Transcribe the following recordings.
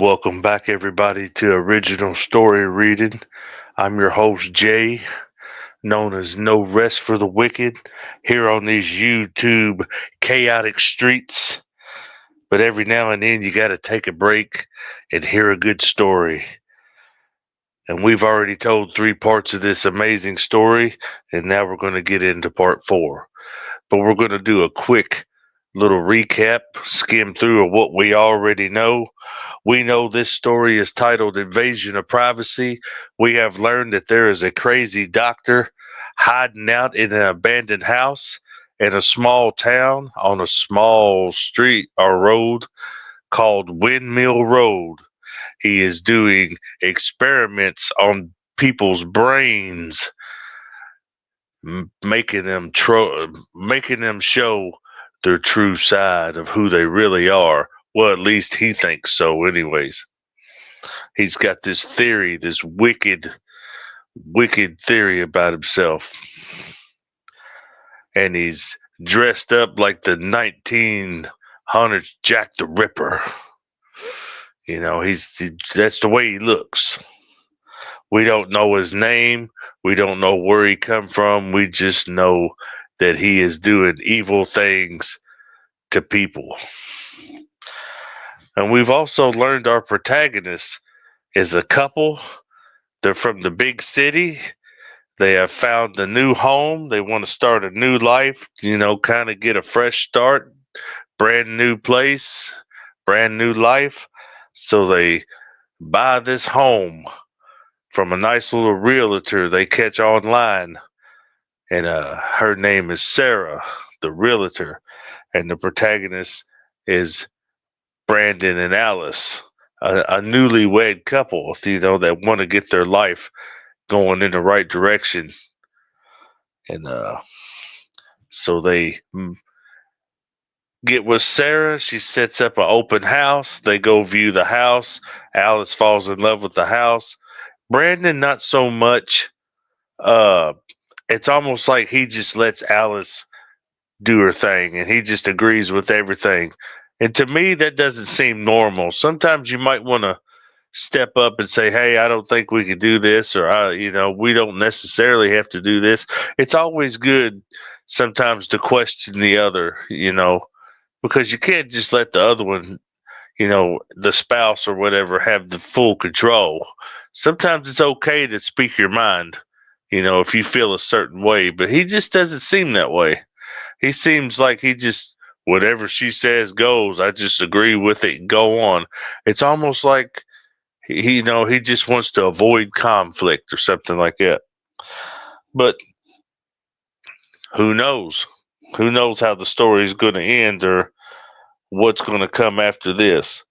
welcome back, everybody, to Original Story Reading. I'm your host, Jay, known as No Rest for the Wicked, here on these YouTube chaotic streets. But every now and then, you got to take a break and hear a good story. And we've already told 3 parts of this amazing story, and now we're going to get into part 4. But we're going to do a quick little recap, skim through of what we already know. We know this story is titled Invasion of Privacy. We have learned that there is a crazy doctor hiding out in an abandoned house in a small town on a small street or road called Windmill Road. He is doing experiments on people's brains, making them show their true side of who they really are. Well, at least he thinks so, anyways. He's got this theory, this wicked theory about himself. And he's dressed up like the 1900s Jack the Ripper. That's the way he looks. We don't know his name. We don't know where he come from. We just know that he is doing evil things to people. And we've also learned our protagonist is a couple. They're from the big city. They have found a new home. They want to start a new life, kind of get a fresh start, brand new place, brand new life. So they buy this home from a nice little realtor they catch online. And her name is Sarah, the realtor. And the protagonist is Brandon and Alice, a newlywed couple, that want to get their life going in the right direction. And so they get with Sarah. She sets up an open house. They go view the house. Alice falls in love with the house. Brandon, not so much. It's almost like he just lets Alice do her thing and he just agrees with everything. And to me, that doesn't seem normal. Sometimes you might want to step up and say, hey, I don't think we could do this, or, we don't necessarily have to do this. It's always good sometimes to question the other, because you can't just let the other one, the spouse or whatever, have the full control. Sometimes it's okay to speak your mind, if you feel a certain way, but he just doesn't seem that way. He seems like he just, whatever she says goes. I just agree with it and go on. It's almost like he just wants to avoid conflict or something like that. But who knows? Who knows how the story is going to end or what's going to come after this?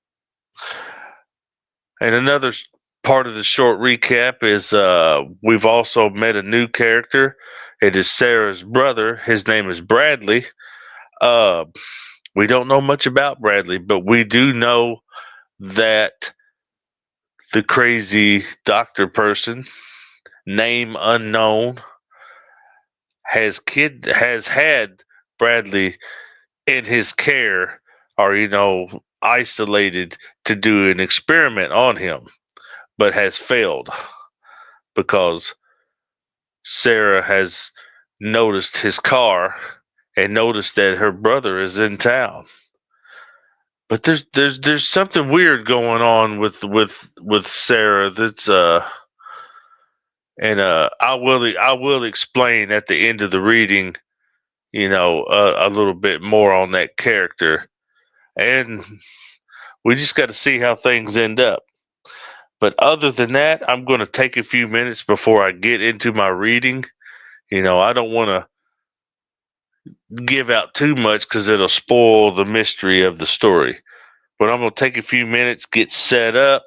And another part of the short recap is we've also met a new character. It is Sarah's brother. His name is Bradley. Uh, we don't know much about Bradley, but we do know that the crazy doctor person, name unknown, has had Bradley in his care, or isolated to do an experiment on him, but has failed because Sarah has noticed his car and noticed that her brother is in town. But there's something weird going on with Sarah. That's and I will explain at the end of the reading, a little bit more on that character, and we just got to see how things end up. But other than that, I'm going to take a few minutes before I get into my reading. I don't want to give out too much because it'll spoil the mystery of the story. But I'm going to take a few minutes, get set up.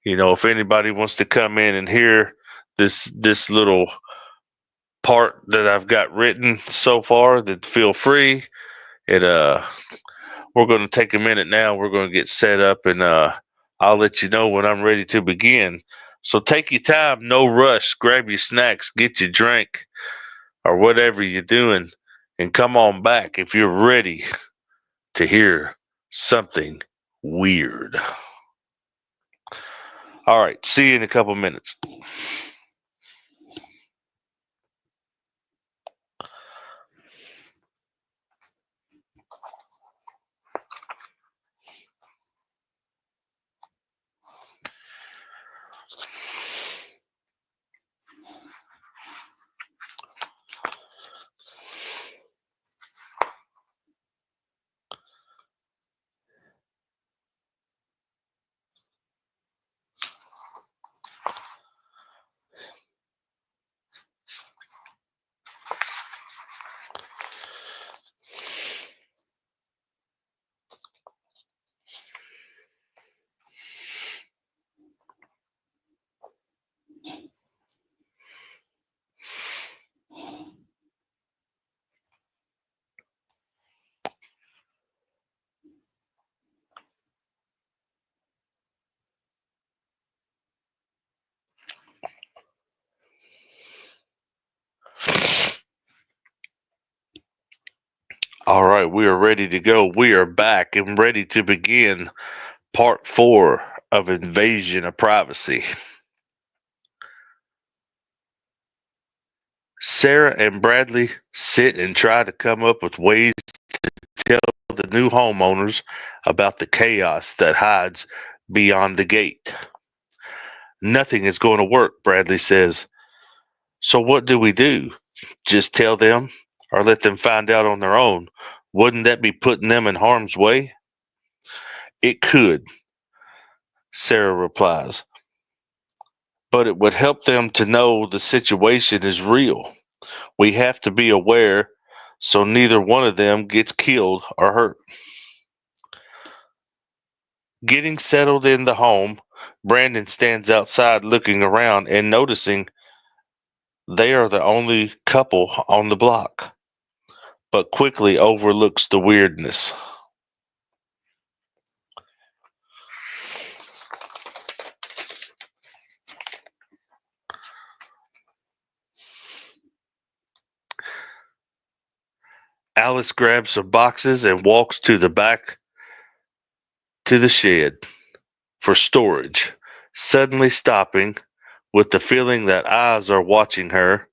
If anybody wants to come in and hear this little part that I've got written so far, then feel free. And we're going to take a minute now. We're going to get set up, and I'll let you know when I'm ready to begin. So take your time, no rush. Grab your snacks, get your drink, or whatever you're doing, and come on back if you're ready to hear something weird. All right, see you in a couple minutes. All right, we are ready to go. We are back and ready to begin part 4 of Invasion of Privacy. Sarah and Bradley sit and try to come up with ways to tell the new homeowners about the chaos that hides beyond the gate. Nothing is going to work, Bradley says. So what do we do? Just tell them or let them find out on their own? Wouldn't that be putting them in harm's way? It could, Sarah replies, but it would help them to know the situation is real. We have to be aware so neither one of them gets killed or hurt. Getting settled in the home, Brandon stands outside looking around and noticing they are the only couple on the block, but quickly overlooks the weirdness. Alice grabs some boxes and walks to the back to the shed for storage, suddenly stopping with the feeling that eyes are watching her.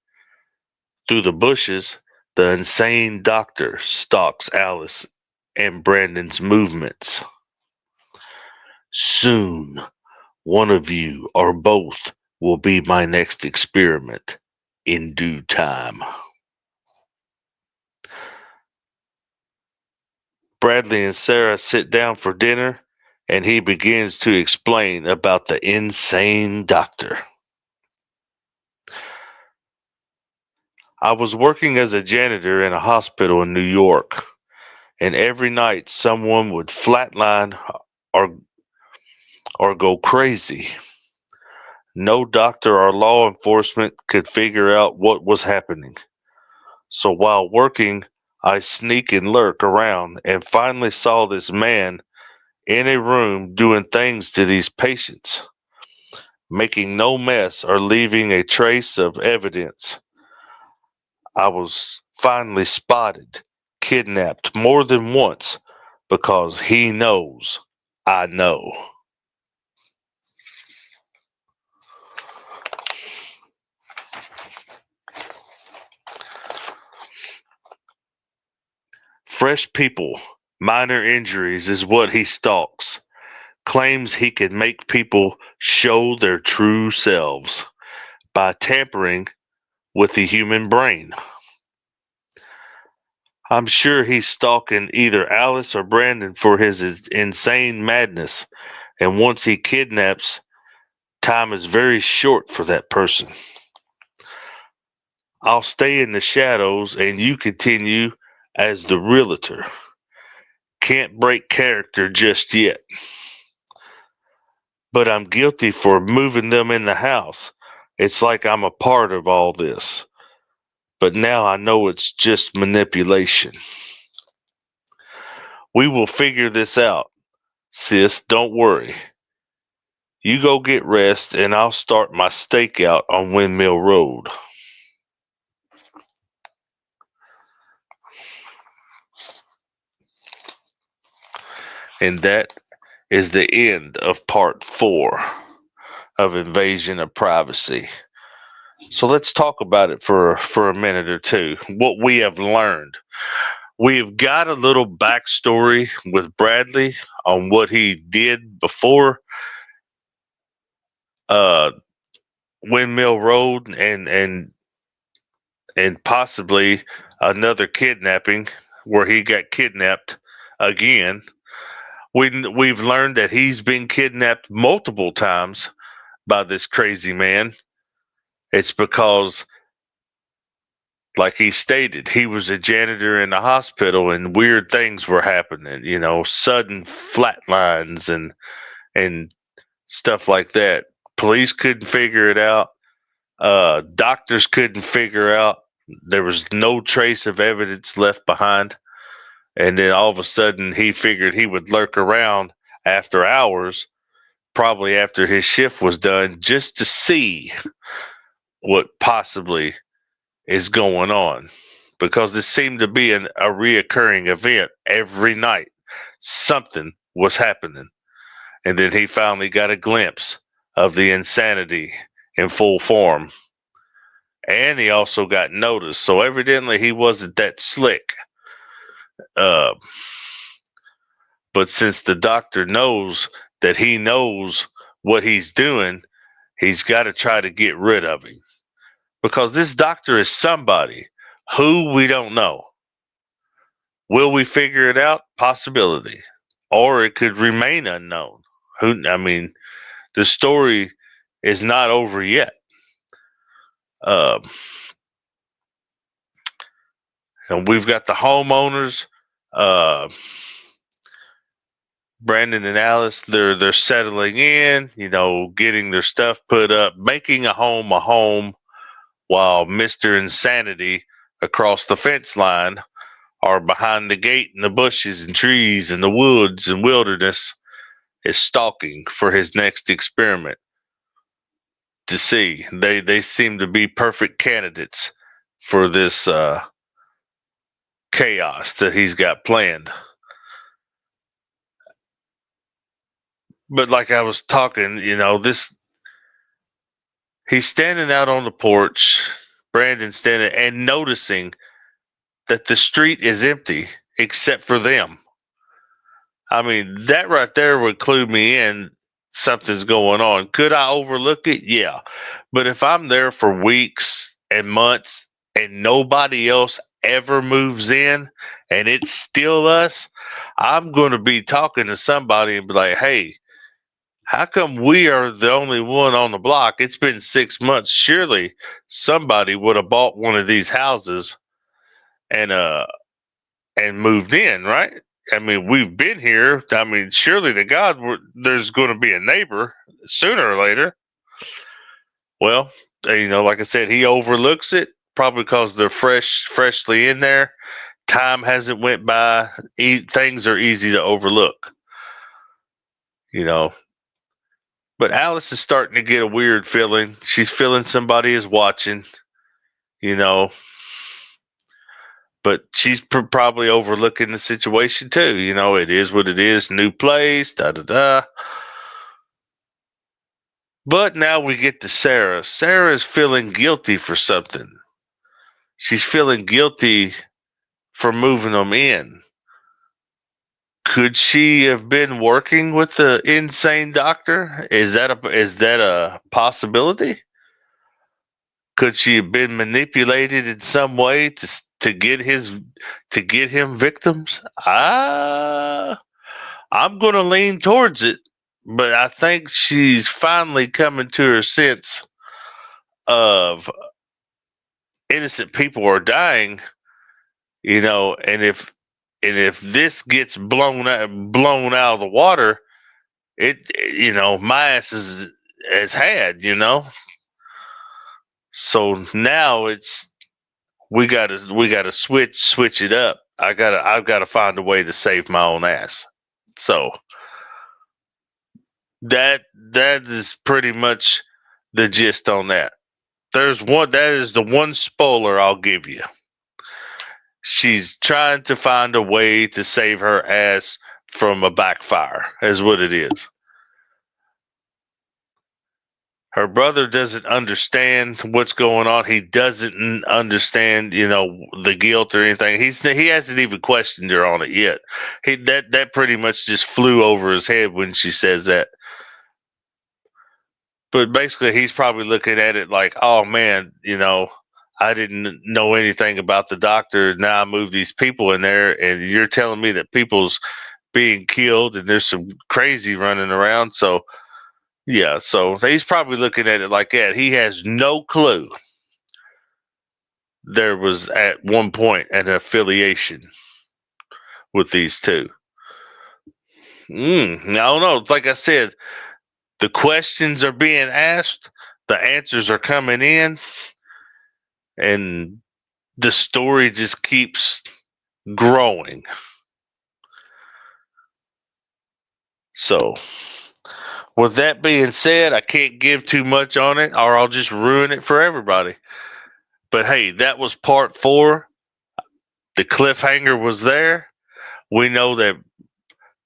Through the bushes, the insane doctor stalks Alice and Brandon's movements. Soon, one of you or both will be my next experiment in due time. Bradley and Sarah sit down for dinner, and he begins to explain about the insane doctor. I was working as a janitor in a hospital in New York, and every night someone would flatline or go crazy. No doctor or law enforcement could figure out what was happening. So while working, I sneak and lurk around and finally saw this man in a room doing things to these patients, making no mess or leaving a trace of evidence. I was finally spotted, kidnapped more than once because he knows I know. Fresh people, minor injuries is what he stalks. Claims he can make people show their true selves by tampering with the human brain. I'm sure he's stalking either Alice or Brandon for his insane madness, and once he kidnaps, time is very short for that person. I'll stay in the shadows and you continue as the realtor. Can't break character just yet. But I'm guilty for moving them in the house. It's like I'm a part of all this. But now I know it's just manipulation. We will figure this out, sis. Don't worry. You go get rest and I'll start my stakeout on Windmill Road. And that is the end of part 4 of invasion of privacy. So let's talk about it for a minute or two. What we have learned. We've got a little backstory with Bradley on what he did before uh, Windmill Road and possibly another kidnapping where he got kidnapped again. We've learned that he's been kidnapped multiple times by this crazy man. It's because, like he stated, he was a janitor in the hospital and weird things were happening, sudden flatlines and stuff like that. Police couldn't figure it out. Doctors couldn't figure out. There was no trace of evidence left behind. And then all of a sudden, he figured he would lurk around after hours, probably after his shift was done, just to see what possibly is going on. Because this seemed to be a reoccurring event every night. Something was happening. And then he finally got a glimpse of the insanity in full form. And he also got noticed. So evidently he wasn't that slick. Uh, but since the doctor knows that he knows what he's doing, he's got to try to get rid of him. Because this doctor is somebody who we don't know. Will we figure it out? Possibility. Or it could remain unknown. The story is not over yet. And we've got the homeowners, uh, Brandon and Alice. They're settling in, getting their stuff put up, making a home, while Mr. Insanity across the fence line or behind the gate in the bushes and trees and the woods and wilderness is stalking for his next experiment to see. They seem to be perfect candidates for this chaos that he's got planned. But like I was talking, he's standing out on the porch, Brandon standing and noticing that the street is empty except for them. That right there would clue me in something's going on. Could I overlook it? Yeah. But if I'm there for weeks and months and nobody else ever moves in and it's still us, I'm going to be talking to somebody and be like, hey, how come we are the only one on the block? It's been 6 months. Surely somebody would have bought one of these houses and moved in, right? We've been here. Surely to God, there's going to be a neighbor sooner or later. Well, like I said, he overlooks it probably because they're freshly in there. Time hasn't went by. Things are easy to overlook. But Alice is starting to get a weird feeling. She's feeling somebody is watching. But she's probably overlooking the situation too. It is what it is. New place, da da da. But now we get to Sarah. Sarah is feeling guilty for something. She's feeling guilty for moving them in. Could she have been working with the insane doctor? Is that a possibility? Could she have been manipulated in some way to get him victims? I'm going to lean towards it, but I think she's finally coming to her sense of innocent people are dying, and if this gets blown out of the water, my ass has had. So now we gotta switch it up. I've gotta find a way to save my own ass. So that is pretty much the gist on that. That is the one spoiler I'll give you. She's trying to find a way to save her ass from a backfire, is what it is. Her brother doesn't understand what's going on. He doesn't understand, the guilt or anything. He hasn't even questioned her on it yet. That pretty much just flew over his head when she says that. But basically, he's probably looking at it like, oh man, I didn't know anything about the doctor. Now I move these people in there, and you're telling me that people's being killed and there's some crazy running around. So yeah, so he's probably looking at it like that. He has no clue there was at one point an affiliation with these two. I don't know. Like I said, the questions are being asked, the answers are coming in, and the story just keeps growing. So, with that being said, I can't give too much on it or I'll just ruin it for everybody. But hey, that was part 4. The cliffhanger was there. We know that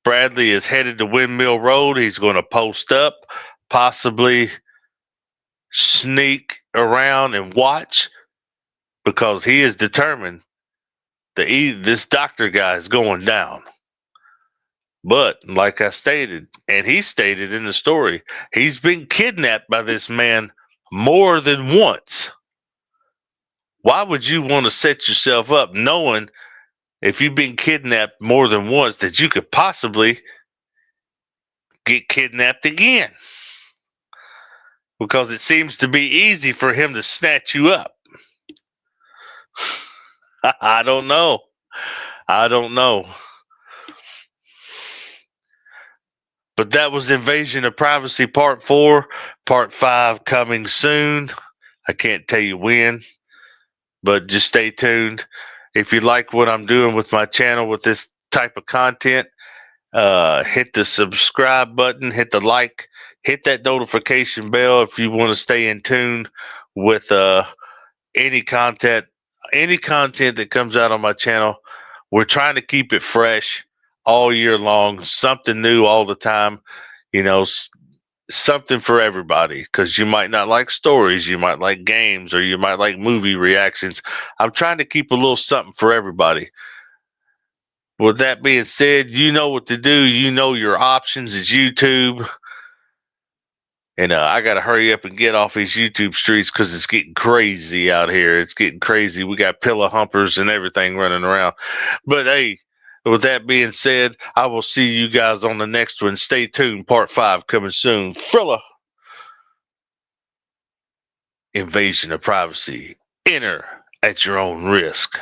Bradley is headed to Windmill Road. He's going to post up, possibly sneak around and watch, because he is determined that this doctor guy is going down. But like I stated, and he stated in the story, he's been kidnapped by this man more than once. Why would you want to set yourself up knowing if you've been kidnapped more than once that you could possibly get kidnapped again? Because it seems to be easy for him to snatch you up. I don't know. But that was Invasion of Privacy Part 4. Part 5 coming soon. I can't tell you when, but just stay tuned. If you like what I'm doing with my channel with this type of content, hit the subscribe button, hit the like, hit that notification bell if you want to stay in tune with any content that comes out on my channel. We're trying to keep it fresh all year long, something new all the time, something for everybody, because you might not like stories, you might like games, or you might like movie reactions. I'm trying to keep a little something for everybody. With that being said, you know what to do. You know your options is YouTube. And I got to hurry up and get off these YouTube streets because it's getting crazy out here. It's getting crazy. We got pillow humpers and everything running around. But hey, with that being said, I will see you guys on the next one. Stay tuned. Part 5 coming soon. Thriller. Invasion of Privacy. Enter at your own risk.